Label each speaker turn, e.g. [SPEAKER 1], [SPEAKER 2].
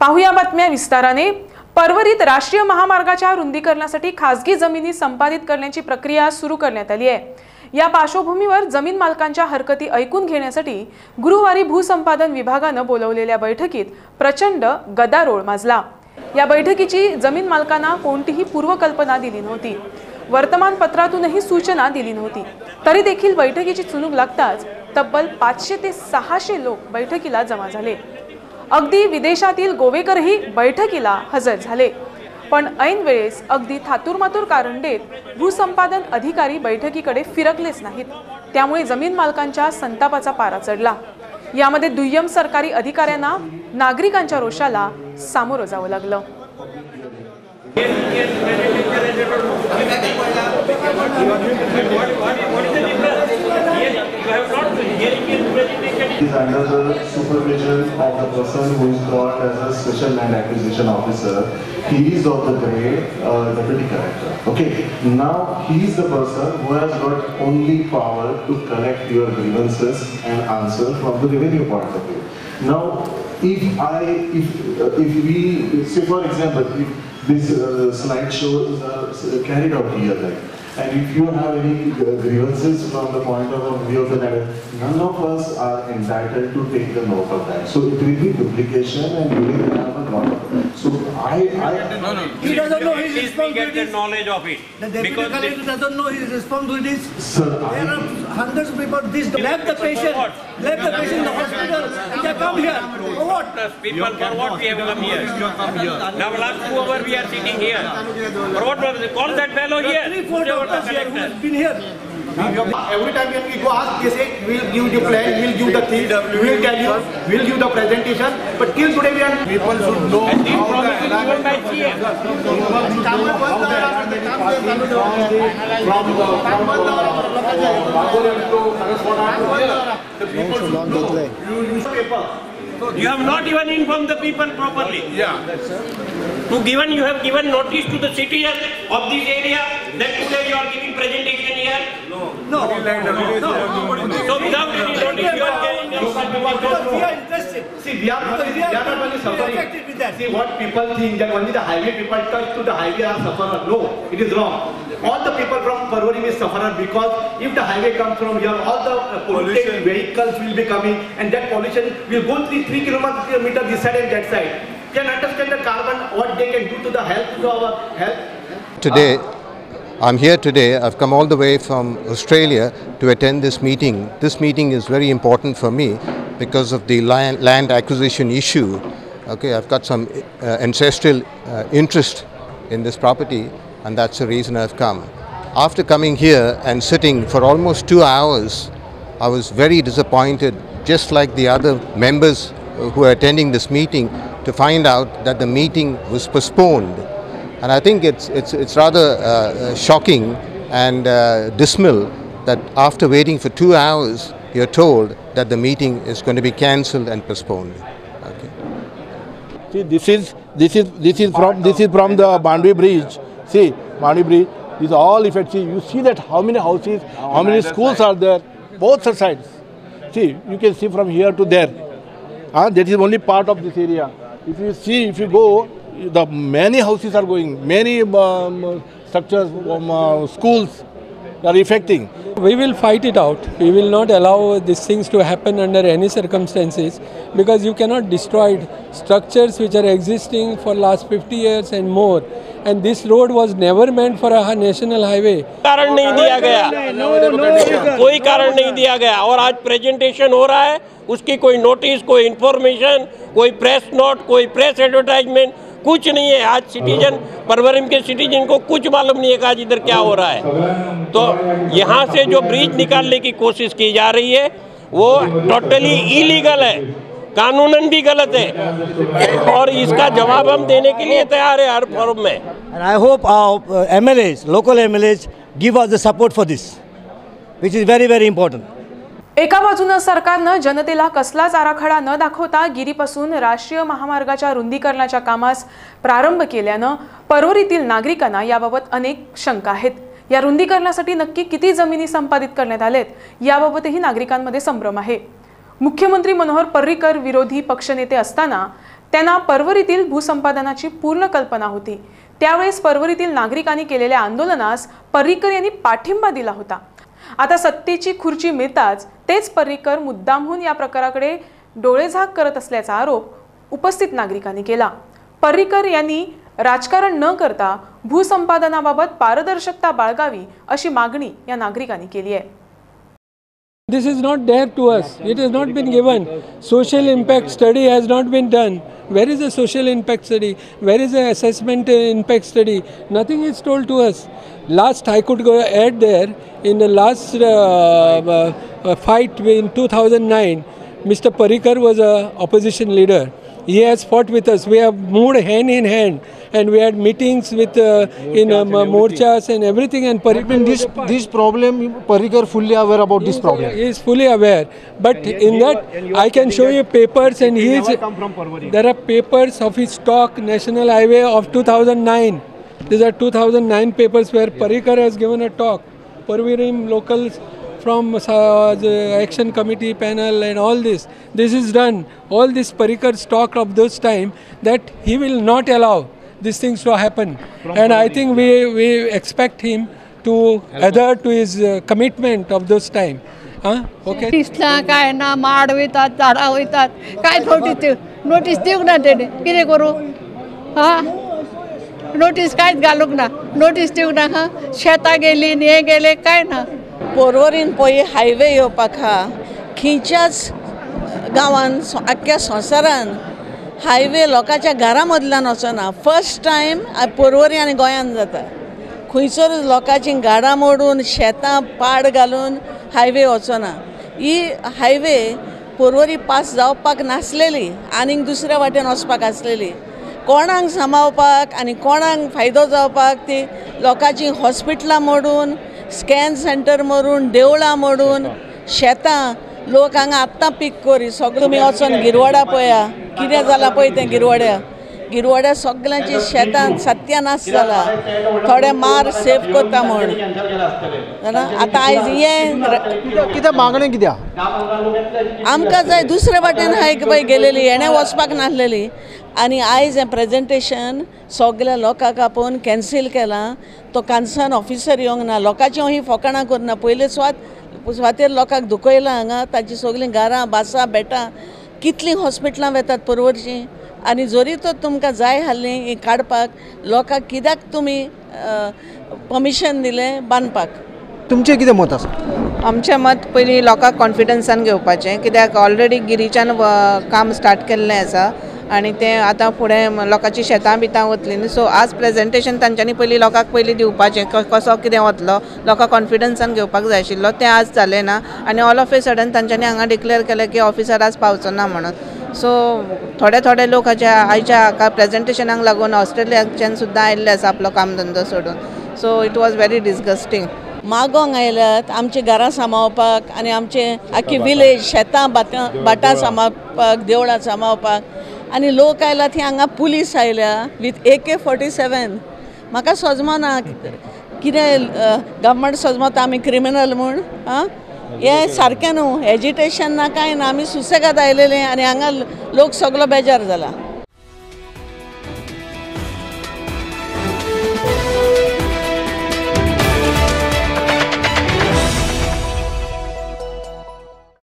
[SPEAKER 1] पाहूया बातम्या विस्ताराने। परवरीत राष्ट्रीय महामार्गाच्या रुंदीकरणासाठी खासगी जमिनी संपादित करण्याची प्रक्रिया सुरू करण्यात आली आहे। या पार्श्वभूमीवर जमीन मालकांच्या हरकती ऐकून घेण्यासाठी गुरुवारी भूसंपादन विभागाने बोलवलेल्या बैठकीत प्रचंड गदारोळ माजला। या बैठकीची जमीन मालकांना कोणतीही पूर्वकल्पना दिली नव्हती, वर्तमानपत्रातूनही सूचना दिली नव्हती। तरी देखील बैठकीची चुणूक लागताच तब्बल 500 ते 600 लोक बैठकीला जमा झाले। अगदी विदेशातील गोवेकरही बैठकीला हजर झाले, पण ऐन वेळेस अगदी थातुरमातुर कारण देत भूसंपादन अधिकारी बैठकीकडे फिरकलेच नाहीत। त्यामुळे जमीन मालकांच्या संतापाचा पारा चढला। यामध्ये दुय्यम सरकारी अधिकाऱ्यांना नागरिकांच्या रोषाला सामोरं जावं लागलं।
[SPEAKER 2] is under the supervision of the person who is brought as a special land acquisition officer. He is of the grade deputy collector. Okay, now he is the person who has got only power to collect your grievances and answer from the revenue point of view. Now, if we say, for example, if this slideshow is carried out here, like, and if you have any grievances from the point of view of the matter, none of us are entitled to take the note of that. So it will be duplication and you will have a lot of. So
[SPEAKER 3] No. He doesn't know his responsibilities.
[SPEAKER 4] Get the knowledge of it.
[SPEAKER 3] The deputy collector doesn't know his responsibilities.
[SPEAKER 2] Sir,
[SPEAKER 3] there are hundreds of people. Left the patient. Left the patient in the hospital. He has come here. For what?
[SPEAKER 4] People, for what we have come here? Now last 2 hours we are sitting here. For what was it? Call that fellow here.
[SPEAKER 3] 3-4 doctors here who has been here.
[SPEAKER 5] Every time when we go ask, they say we'll give you plan, we'll give the things, we'll tell you, we'll give the presentation. But till today we are
[SPEAKER 2] people should know how the
[SPEAKER 4] given by CM. You have not even informed the people properly.
[SPEAKER 2] Yeah.
[SPEAKER 4] You have given notice to the citizen of this area that today you are giving presentation here.
[SPEAKER 3] No.
[SPEAKER 4] So without any notice you are getting
[SPEAKER 3] We are interested.
[SPEAKER 5] see we are not only suffering.
[SPEAKER 3] Affected with that.
[SPEAKER 5] See what people think that only the highway people touch to the highway are sufferer. No, it is wrong. All the people from Parwari is sufferer because if the highway comes from here, all the polluted vehicles will be coming and that pollution will go 3 kilometers this side and that side. Can understand the carbon, what they can do to the health, to our health.
[SPEAKER 6] Today, I'm here today. I've come all the way from Australia to attend this meeting. This meeting is very important for me because of the land acquisition issue. Okay, I've got some ancestral interest in this property, and that's the reason I've come. After coming here and sitting for almost 2 hours, I was very disappointed, just like the other members who are attending this meeting, to find out that the meeting was postponed. And I think it's rather shocking and dismal that after waiting for 2 hours, you're told that the meeting is going to be cancelled and postponed. Okay.
[SPEAKER 7] See, this is from the Mandvi Bridge. See, Mandvi Bridge is all effect. See, you see that how many houses, how many schools are there, both sides. See, you can see from here to there. That is only part of this area. If you go, the many houses are going, many structures, schools are affecting.
[SPEAKER 8] We will fight it out. We will not allow these things to happen under any circumstances, because you cannot destroy structures which are existing for last 50 years and more. And this road was never meant for a national highway.
[SPEAKER 4] कारण नहीं दिया गया, कोई कारण नहीं दिया गया और आज प्रेजेंटेशन हो रहा है, उसकी कोई नोटिस, कोई इंफॉर्मेशन, कोई प्रेस नोट, कोई प्रेस एडवर्टाइजमेंट, कुछ नहीं है। आज सिटीजन, परवरिम के सिटीजन को कुछ मालूम नहीं है कि आज इधर क्या हो रहा है। तो यहाँ से जो ब्रिज निकालने की कोशिश की जा रही है वो टोटली इलीगल है, कानूनन भी गलत है और इसका जवाब हम देने के लिए तैयार है हर फोरम में।
[SPEAKER 3] And I hope our MLAs, local MLAs, give us the support for this, which is very, very important.
[SPEAKER 1] एका बाजूने सरकारने जनतेला कसलाच आराखडा न दाखवता गिरीपासून राष्ट्रीय महामार्गाच्या रुंदीकरणाच्या कामास प्रारंभ केल्याने परवरीतील नागरिकांना याबाबत अनेक शंका आहेत। या रुंदीकरणासाठी नक्की किती जमिनी संपादित करण्यात आलेत याबाबतही नागरिकांमध्ये संभ्रम आहे। मुख्यमंत्री मनोहर पर्रीकर विरोधी पक्षनेते असताना त्यांना पर्वरीतील भूसंपादनाची पूर्ण कल्पना होती। त्यावेळेस पर्वरीतील नागरिकांनी केलेल्या आंदोलनास पर्रीकर यांनी पाठिंबा दिला होता। आता सत्तेची खुर्ची मिळताच तेच पर्रीकर मुद्दामहून या प्रकाराकडे डोळेझाक करत असल्याचा आरोप उपस्थित नागरिकांनी केला। पर्रीकर यांनी राजकारण न करता भूसंपादनाबाबत पारदर्शकता बाळगावी अशी मागणी या नागरिकांनी केली आहे।
[SPEAKER 8] This is not there to us. It has not been given. Social impact study has not been done. Where is the social impact study? Where is the assessment impact study? Nothing is told to us. Last, I could go add there, in the last fight in 2009, Mr. Parrikar was an opposition leader. He has fought with us. We have moved hand in hand, and we had meetings with in morchas and everything. And Parrikar,
[SPEAKER 9] this problem, Parrikar fully aware about this problem.
[SPEAKER 8] He is fully aware. But in that, I can show you papers, and he is. There are papers of his talk, National Highway of 2009. These are 2009 papers where Parrikar has given a talk. Parvarim locals from the action committee panel and all this. This is done. All this Parrikar's talk of those time that he will not allow these things to happen. And I think we expect him to adhere to his commitment of those time. Okay.
[SPEAKER 10] इसला काय ना माड वयतात झाडां वयतात काय notice दिवंक ना तेणे कितें करूं नोटीस कांयच घालूंक ना नोटीस दिवंक ना शेतां गेली हे गेले काय ना
[SPEAKER 11] पर्वरीन पळय हायवे येवपाक आहा खंयच्याच गांवान आख्ख्या संवसारान हायवे लोकांच्या घरा मदल्यान वचना फर्स्ट टायम पर्वरी आनी गोंयान जाता खंयसर लोकांची गाडां मोडून शेतां पाड घालून हायवे वचना ही हायवे पर्वरी पास जावपाक नासलेली आनीक दुसऱ्या वाटेन वचपाक आसलेली कोणाक सांबाळपाक आनी कोणाक फायदो जावपाक ती लोकांची हॉस्पिटलां मोडून स्कॅन सेंटर मोडून देवळां मोडून शेतां लोक हांगा आत्तां पीक करी सगळें तुमी वचोन गिरवाडा पळया कितें जालां पळय तें गिरवाड्या सगळ्यांची शेतां सत्यानाश जाला थोडे मार सेफ करता म्हण जाणा आतां आयज हें
[SPEAKER 9] कितें मागणी कितें
[SPEAKER 11] आमकां जाय दुसरे वाटेन हाय पळय गेलेली हेणें वचपाक नासलेली आनी आयज हें प्रेजेंटेशन सगळ्या लोकांक आपोवन कॅन्सील केलां तो कन्सर्न ऑफिसर येवंक ना लोकांची ही फकाणां करना पयले सुवातेर लोकांक दुखयलां हांगा ताची सगळीं घरां बासां बेटां कितलीं हॉस्पिटलां वेतात पर्वरीचीं आनी जरी तर तुमकां जाय आहलीं ही काडपाक लोकांक कित्याक तुमी परमिशन दिलें बांदपाक
[SPEAKER 9] तुमचें कितें मत आसा
[SPEAKER 12] आमचें मत पयलीं लोकांक कॉन्फिडन्सान घेवपाचें कित्याक ऑलरेडी गिरीच्यान काम स्टार्ट केल्लें आसा आनी तें आतां फुडें लोकांची शेतां बितां वतलीं न्ही सो आज प्रेजेंटेशन तांच्यांनी पयलीं लोकांक पयलीं दिवपाचें कसो कितें वतलो लोकांक कॉन्फिडन्सान घेवपाक जाय आशिल्लो तें आज जालें ना आनी ऑल ऑफ ए सडन तांच्यांनी हांगा डिक्लेअर केलें की ऑफिसर आज पावचो ना म्हणून सो थोडे लोक आयच्या हाका प्रेजेंटेशनाक लागून ऑस्ट्रेलियाच्यान सुद्दां आयिल्ले आसा आपलो काम धंदो सोडून सो इट वॉज व्हेरी डिस्गस्टींग
[SPEAKER 11] मागोंक आयल्यात आमची घरां सांबाळपाक आनी आमचे आख्खी विलेज शेतां भाटां सांबाळपाक देवळां सांबाळपाक आनी लोक आयला थंय हांगा पुलीस आयल्या विथ AK-47 म्हाका सजमना कितें गव्हर्मेंट सजमता आमी क्रिमिनल म्हूण हें सारकें न्हू एजिटेशन ना कांय ना आमी सुसेगाद आयलेले आनी हांगा लोक सगळो बेजार जाला